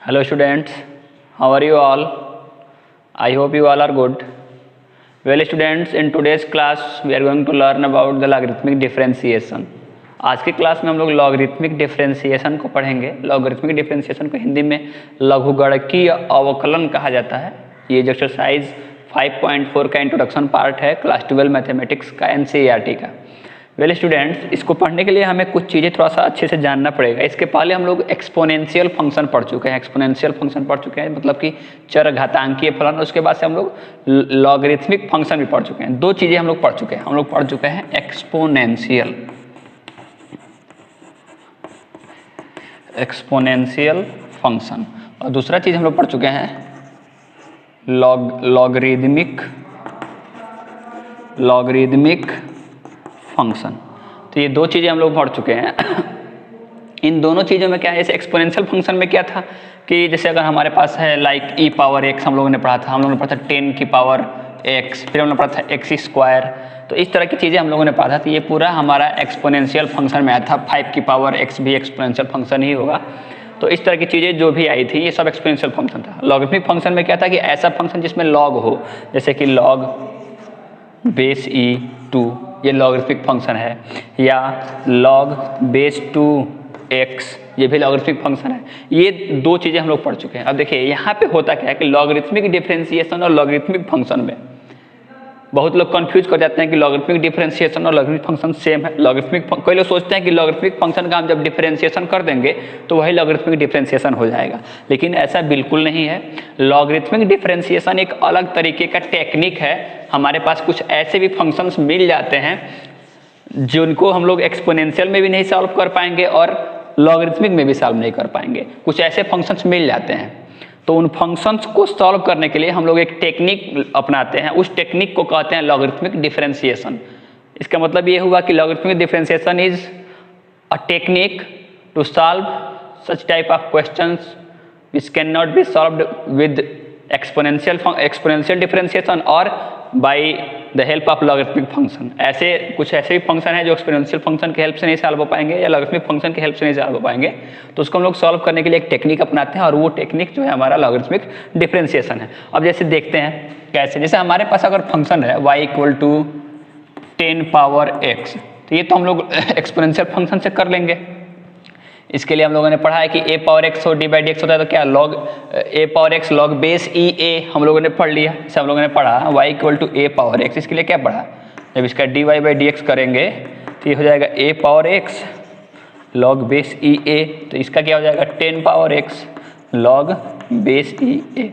Hello students, how are you all? I hope you all are good. Well students, in today's class we are going to learn about the logarithmic differentiation. आज की class में हम लोग logarithmic differentiation को पढ़ेंगे। Logarithmic differentiation को हिंदी में लघुगणकीय अवकलन कहा जाता है। ये जो एक्सरसाइज 5.4 का इंट्रोडक्शन पार्ट है क्लास 12 मैथमेटिक्स का एनसीईआरटी का। वेल स्टूडेंट्स, इसको पढ़ने के लिए हमें कुछ चीज़ें थोड़ा सा अच्छे से जानना पड़ेगा। इसके पहले हम लोग एक्सपोनेंशियल फंक्शन पढ़ चुके हैं। एक्सपोनेंशियल फंक्शन पढ़ चुके हैं मतलब कि चर घातांकीय फलन। उसके बाद से हम लोग लॉगरिथमिक फंक्शन भी पढ़ चुके हैं। दो चीज़ें हम लोग पढ़ चुके हैं। हम लोग पढ़ चुके हैं एक्सपोनेंशियल फंक्शन और दूसरा चीज़ हम लोग पढ़ चुके हैं लॉगरिथमिक फंक्शन। तो ये दो चीज़ें हम लोग पढ़ चुके हैं। इन दोनों चीज़ों में क्या है, जैसे एक्सपोनेंशियल फंक्शन में क्या था कि जैसे अगर हमारे पास है लाइक ई पावर एक्स हम लोगों ने पढ़ा था। हम लोगों ने पढ़ा था 10 की पावर एक्स, फिर हमने पढ़ा था एक्स स्क्वायर। तो इस तरह की चीज़ें हम लोगों ने पढ़ा था। तो ये पूरा हमारा एक्सपोनेंशियल फंक्शन में आया था। 5 की पावर एक्स भी एक्सपोनेंशियल फंक्शन ही होगा। तो इस तरह की चीज़ें जो भी आई थी ये सब एक्सपोनेंशियल फंक्शन था। लॉगरिथमिक फंक्शन में क्या था कि ऐसा फंक्शन जिसमें लॉग हो, जैसे कि लॉग बेस ई 2, ये लॉगरिथमिक फंक्शन है, या लॉग बेस 2x, ये भी लॉगरिथमिक फंक्शन है। ये दो चीज़ें हम लोग पढ़ चुके हैं। अब देखिए यहाँ पे होता क्या है कि लॉगरिथमिक डिफरेंशिएशन और लॉगरिथमिक फंक्शन में बहुत लोग कंफ्यूज कर जाते हैं कि लॉगरिथमिक डिफरेंशिएशन और लॉगरिथमिक फंक्शन सेम है। लॉगरिथमिक कोई लोग सोचते हैं कि लॉगरिथमिक फंक्शन का हम जब डिफरेंशिएशन कर देंगे तो वही लॉगरिथमिक डिफरेंशिएशन हो जाएगा, लेकिन ऐसा बिल्कुल नहीं है। लॉगरिथमिक डिफरेंशिएशन एक अलग तरीके का टेक्निक है। हमारे पास कुछ ऐसे भी फंक्शंस मिल जाते हैं जिनको हम लोग एक्सपोनेंशियल में भी नहीं सॉल्व कर पाएंगे और लॉगरिथमिक में भी सॉल्व नहीं कर पाएंगे। कुछ ऐसे फंक्शंस मिल जाते हैं, तो उन फंक्शंस को सॉल्व करने के लिए हम लोग एक टेक्निक अपनाते हैं। उस टेक्निक को कहते हैं लॉगरिथमिक डिफरेंशिएशन। इसका मतलब ये हुआ कि logarithmic differentiation is a technique to solve such type of questions which cannot be solved with exponential differentiation or by the help of logarithmic function। कुछ ऐसे भी फंक्शन है जो एक्सपोनेंशियल फंक्शन के हेल्प से नहीं सॉल्व हो पाएंगे या लॉगरिथमिक फंक्शन के हेल्प से नहीं सॉल्व हो पाएंगे। तो उसको हम लोग सॉल्व करने के लिए एक टेक्निक अपनाते हैं और वो टेक्निक जो है हमारा लॉगरिथमिक डिफरेंशिएशन है। अब जैसे देखते हैं कैसे, जैसे हमारे पास अगर फंक्शन है y = 10 पावर x, तो ये तो हम लोग एक्सपोनेंशियल फंक्शन से कर लेंगे। इसके लिए हम लोगों ने पढ़ा है कि a पावर x और d/dx होता है, तो क्या log a power x log base E a हम लोगों ने पढ़ लिया। जैसे हम लोगों ने पढ़ा y = a पावर x, इसके लिए क्या पढ़ा, जब इसका dy/dx करेंगे तो ये हो जाएगा a power x log base E a, तो इसका क्या हो जाएगा 10 power x log base E a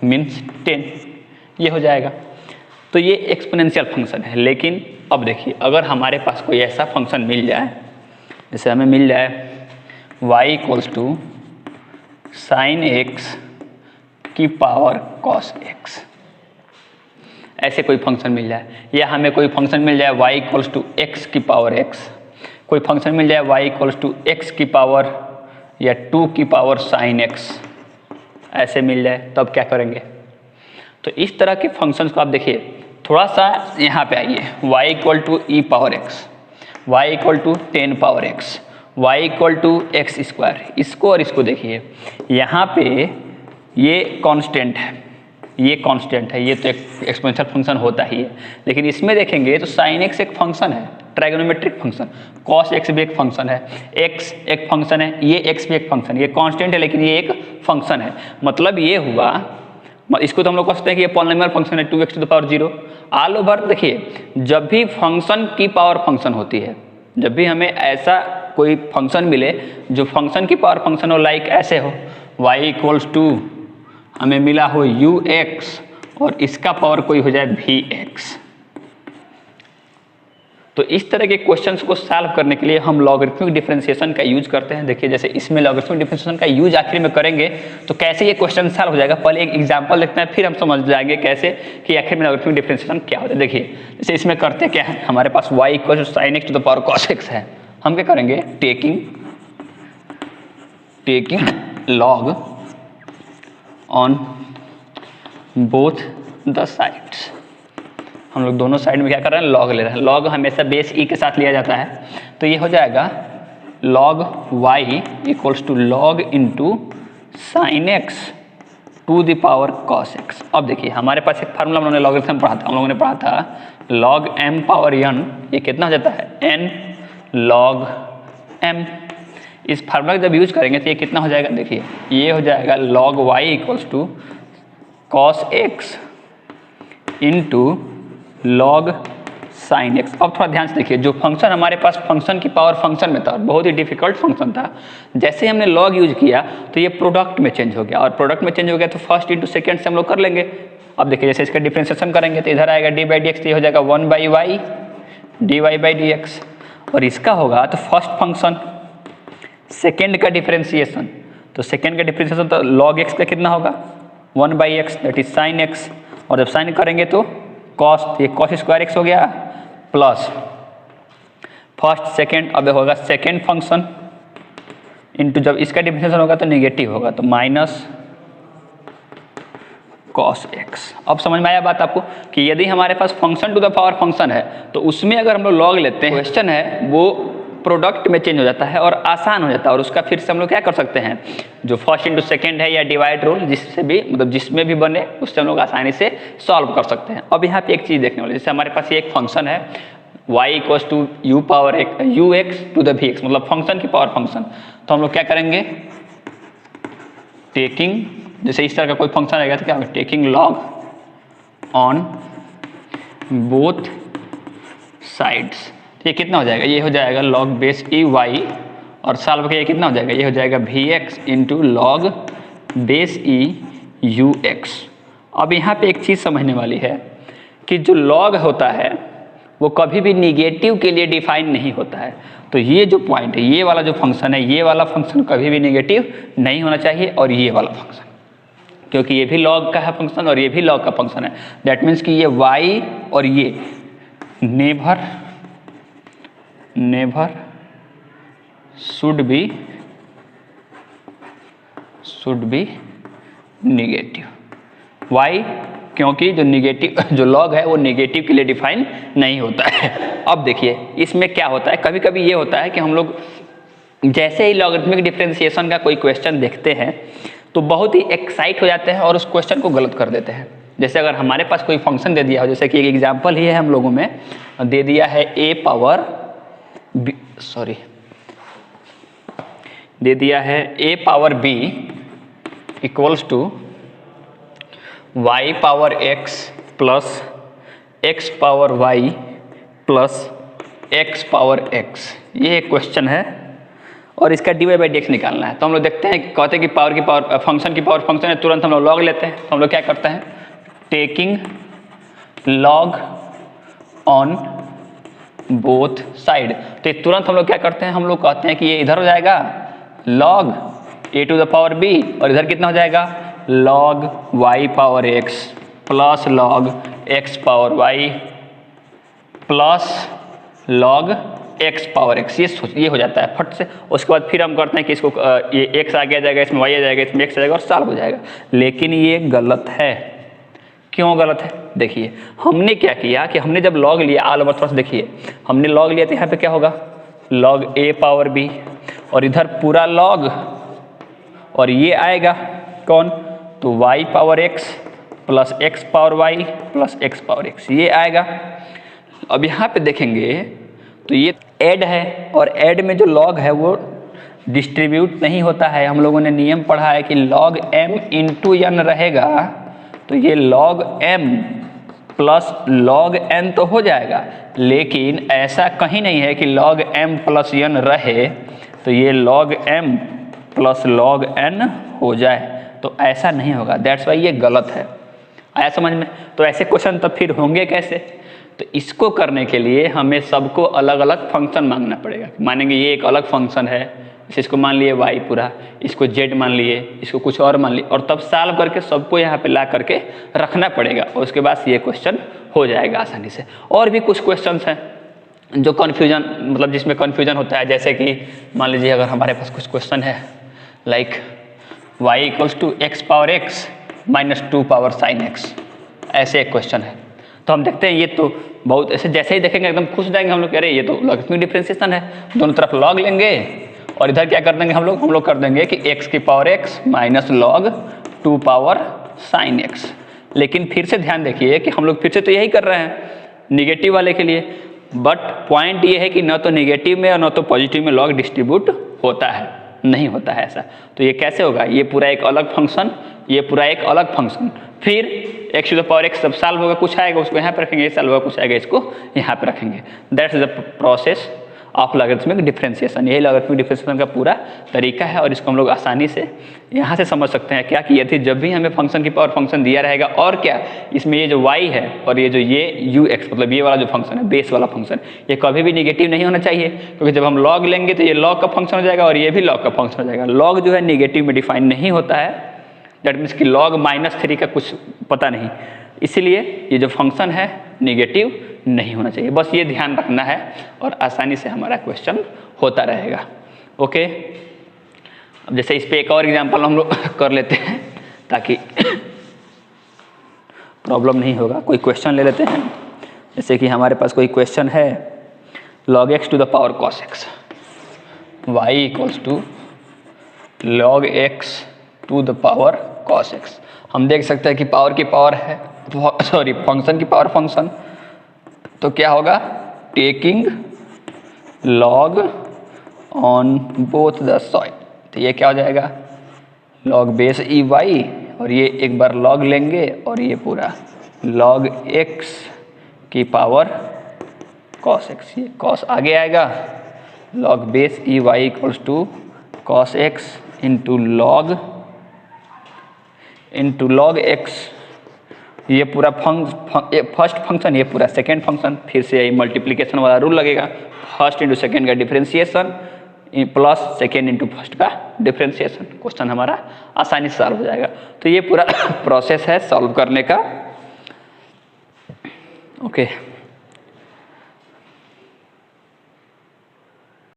means 10, ये हो जाएगा। तो ये एक्सपोनेंशियल फंक्शन है। लेकिन अब देखिए, अगर हमारे पास कोई ऐसा फंक्शन मिल जाए, जैसे हमें मिल जाए y = sin x की पावर cos x, ऐसे कोई फंक्शन मिल जाए, या हमें कोई फंक्शन मिल जाए y = x की पावर x, कोई फंक्शन मिल जाए y = x की पावर या 2 की पावर sin x, ऐसे मिल जाए, तब क्या करेंगे। तो इस तरह के फंक्शंस को आप देखिए, थोड़ा सा यहाँ पे आइए, y = e power x, y = 10 power x, y = x²। इसको और इसको देखिए, यहाँ पे ये कांस्टेंट है, ये कांस्टेंट है, ये तो एक एक्सपोनेंशियल फंक्शन होता ही है। लेकिन इसमें देखेंगे तो sin x एक फंक्शन है, ट्राइगोनोमेट्रिक फंक्शन, cos x भी एक फंक्शन है, x एक फंक्शन है, ये x भी एक फंक्शन है। ये कांस्टेंट है लेकिन ये एक फंक्शन है। मतलब ये हुआ, इसको तो हम लोग कहते हैं कि ये पॉलिनोमियल फंक्शन है 2x⁴। ऑल ओवर देखिए, जब भी फंक्शन की पावर फंक्शन होती है, जब भी हमें ऐसा कोई फंक्शन मिले जो फंक्शन की पावर फंक्शन हो, लाइक ऐसे हो y = हमें मिला हो ux और इसका पावर कोई हो जाए vx, तो इस तरह के क्वेश्चंस को सॉल्व करने के लिए हम लॉगरिथमिक डिफरेंशिएशन का यूज करते हैं। देखिए, जैसे इसमें लॉगरिथमिक डिफरेंशिएशन का यूज आखिर में करेंगे तो कैसे ये क्वेश्चन सॉल्व हो जाएगा। पहले एक एग्जांपल देखते हैं, फिर हम समझ जाएंगे कैसे कि आखिर में लॉगरिथमिक डिफरेंशिएशन क्या होता है। देखिए, जैसे इसमें करते क्या है, हमारे पास y = sin x to the power cos x है। हम क्या करेंगे, taking log on both the sides, हम लोग दोनों साइड में क्या कर रहे हैं, लॉग ले रहे हैं। लॉग हमेशा बेस ई के साथ लिया जाता है, तो ये हो जाएगा log y = log sine X to the power cos X. अब देखिए हमारे पास एक फार्मूला हम लोगों ने लॉगरिथम पढ़ा था, हम लोगों ने पढ़ा था log m पावर n, ये कितना हो जाता है n log m। इस फार्मूला जब यूज करेंगे तो ये कितना हो जाएगा, देखिए ये हो जाएगा log y equals to cos x into log sin x। अब थोड़ा ध्यान से देखिए, जो फंक्शन हमारे पास फंक्शन की पावर फंक्शन में था, बहुत ही डिफिकल्ट फंक्शन था, जैसे ही हमने log यूज किया तो ये प्रोडक्ट में चेंज हो गया, और प्रोडक्ट में चेंज हो गया तो फर्स्ट इंटू सेकेंड से हम लोग कर लेंगे। अब देखिए जैसे इसका डिफरेंशिएशन करेंगे तो इधर आएगा डी बाई डी एक्स, ये हो जाएगा 1/y dy by D x, और इसका होगा तो फर्स्ट फंक्शन सेकेंड का डिफरेंशिएशन, तो सेकेंड का डिफरेंशिएशन तो log x का कितना होगा 1/x that is sin x, और जब साइन करेंगे तो cos, ये cos स्क्वायर x हो गया प्लस फर्स्ट सेकेंड, अब होगा सेकेंड फंक्शन इंटू, जब इसका डिफरेंशिएशन होगा तो नेगेटिव होगा तो माइनस cos x। अब समझ में आया बात आपको कि यदि हमारे पास function to the power function है तो उसमें अगर हम लोग लॉग लेते हैं, क्वेश्चन है वो प्रोडक्ट में चेंज हो जाता है और आसान हो जाता है, और उसका फिर से हम लोग क्या कर सकते हैं, जो फर्स्ट इंटू सेकेंड है या डिवाइड रूल, जिससे भी मतलब जिसमें भी बने उससे हम लोग आसानी से सॉल्व कर सकते हैं। अब यहाँ पे एक चीज़ देखने वाली, जैसे हमारे पास ये एक फंक्शन है y equals to u power u x to the v x, मतलब फंक्शन की पावर फंक्शन, तो हम लोग क्या करेंगे, टेकिंग, जैसे इस तरह का कोई फंक्शन आएगा तो क्या होगा, taking log on both sides, तो ये कितना हो जाएगा, ये हो जाएगा लॉग बेस ई वाई, और सॉल्व करके ये कितना हो जाएगा, ये हो जाएगा V X into log base E U X. अब यहाँ पे एक चीज़ समझने वाली है कि जो लॉग होता है वो कभी भी निगेटिव के लिए डिफाइन नहीं होता है, तो ये जो पॉइंट है, ये वाला जो फंक्शन है, ये वाला फंक्शन कभी भी नेगेटिव नहीं होना चाहिए, और ये वाला फंक्शन, क्योंकि ये भी लॉग का है फंक्शन और ये भी लॉग का फंक्शन है, दैट मीन्स कि ये y और ये never should be negative. y क्योंकि जो निगेटिव जो लॉग है वो नेगेटिव के लिए डिफाइन नहीं होता है। अब देखिए इसमें क्या होता है, कभी कभी ये होता है कि हम लोग जैसे ही लॉगरिथमिक डिफरेंशिएशन का कोई क्वेश्चन देखते हैं तो बहुत ही एक्साइट हो जाते हैं और उस क्वेश्चन को गलत कर देते हैं। जैसे अगर हमारे पास कोई फंक्शन दे दिया हो, जैसे कि एक एग्जांपल ही है हम लोगों में, दे दिया है a power b equals to y power x plus x power y plus x power x, ये एक क्वेश्चन है और इसका dy बाई डी एक्स निकालना है। तो हम लोग देखते हैं, कहते हैं कि पावर फंक्शन की पावर फंक्शन है, तुरंत हम लोग लॉग लेते हैं, तो हम लोग क्या करते हैं, taking log on both side, तो ये तुरंत हम लोग क्या करते हैं, हम लोग कहते हैं कि ये इधर हो जाएगा log a to the power b, और इधर कितना हो जाएगा log y power x plus log x power y plus log x power x, ये हो जाता है फट से। उसके बाद फिर हम करते हैं कि इसको ये x आगे आ जाएगा, इसमें y आ जाएगा, इसमें x आ जाएगा और सॉल्व हो जाएगा। लेकिन ये गलत है। क्यों गलत है, देखिए हमने क्या किया कि हमने जब लॉग लिया, ऑल ओवर थोड़ा सा देखिए, हमने लॉग लिया तो यहाँ पे क्या होगा लॉग a पावर b, और इधर पूरा लॉग, और ये आएगा कौन, तो y power x plus x power y plus x power x, ये आएगा। अब यहाँ पे देखेंगे तो ये ऐड है, और ऐड में जो लॉग है वो डिस्ट्रीब्यूट नहीं होता है। हम लोगों ने नियम पढ़ा है कि लॉग m इंटू n रहेगा, तो ये log m plus log n तो हो जाएगा, लेकिन ऐसा कहीं नहीं है कि लॉग m प्लस n रहे तो ये log m plus log n हो जाए, तो ऐसा नहीं होगा। दैट्स वाई ये गलत है। आया समझ में? तो ऐसे क्वेश्चन तब फिर होंगे कैसे? तो इसको करने के लिए हमें सबको अलग अलग फंक्शन मांगना पड़ेगा। मानेंगे ये एक अलग फंक्शन है, इसको मान लिए y पूरा, इसको z मान लिए, इसको कुछ और मान लिए, और तब सॉल्व करके सबको यहाँ पे ला करके रखना पड़ेगा, और उसके बाद ये क्वेश्चन हो जाएगा आसानी से। और भी कुछ क्वेश्चंस हैं जो कन्फ्यूजन, मतलब जिसमें कन्फ्यूजन होता है, जैसे कि मान लीजिए अगर हमारे पास कुछ क्वेश्चन है like y equals to x power x minus 2 power sine x, ऐसे एक क्वेश्चन है। तो हम देखते हैं ये तो बहुत ऐसे, जैसे ही देखेंगे एकदम खुश जाएंगे हम लोग, कह रहे ये तो लॉगरिथमिक डिफरेंशिएशन है, दोनों तरफ लॉग लेंगे और इधर क्या कर देंगे हम लोग कर देंगे कि x की power x minus log 2 power sine x। लेकिन फिर से ध्यान देखिए कि हम लोग फिर से तो यही कर रहे हैं निगेटिव वाले के लिए, बट पॉइंट ये है कि न तो निगेटिव में और न तो पॉजिटिव में लॉग डिस्ट्रीब्यूट होता है, नहीं होता है ऐसा। तो ये कैसे होगा, ये पूरा एक अलग फंक्शन, ये पूरा एक अलग फंक्शन, फिर x to the power x जब सॉल्व होगा कुछ आएगा उसको यहाँ पे रखेंगे, सॉल्व होगा कुछ आएगा इसको यहाँ पे रखेंगे। That's the process of logarithmic differentiation. यही लॉगरिथमिक डिफरेंशिएशन का पूरा तरीका है और इसको हम लोग आसानी से यहाँ से समझ सकते हैं क्या कि यदि जब भी हमें फंक्शन की पावर फंक्शन दिया रहेगा और क्या इसमें ये जो y है और ये जो ये ux मतलब ये वाला जो फंक्शन है बेस वाला फंक्शन, ये कभी भी निगेटिव नहीं होना चाहिए, क्योंकि जब हम लॉग लेंगे तो ये लॉग का फंक्शन हो जाएगा और ये भी लॉग का फंक्शन हो जाएगा। लॉग जो है निगेटिव में डिफाइन नहीं होता है, दैट मीन्स कि log -3 का कुछ पता नहीं, इसीलिए ये जो फंक्शन है निगेटिव नहीं होना चाहिए। बस ये ध्यान रखना है और आसानी से हमारा क्वेश्चन होता रहेगा। ओके, अब जैसे इस पे एक और एग्जांपल हम लोग कर लेते हैं ताकि प्रॉब्लम नहीं होगा। कोई क्वेश्चन ले लेते हैं, जैसे कि हमारे पास कोई क्वेश्चन है log x to the power cos x, y equals to log x to the power cos x। हम देख सकते हैं कि पावर की पावर है, सॉरी फंक्शन की पावर फंक्शन, तो क्या होगा taking log on both the side, तो ये क्या हो जाएगा log बेस ई वाई और ये एक बार log लेंगे और ये पूरा log x की पावर cos x, ये cos आगे आएगा log base E y equals to cos x into log x, ये पूरा फर्स्ट फंक्शन, ये पूरा सेकेंड फंक्शन, फिर से ये मल्टीप्लिकेशन वाला रूल लगेगा, फर्स्ट इंटू सेकेंड का differentiation plus second into first का डिफरेंशिएशन। क्वेश्चन हमारा आसानी से सॉल्व हो जाएगा। तो ये पूरा प्रोसेस है सॉल्व करने का। ओके।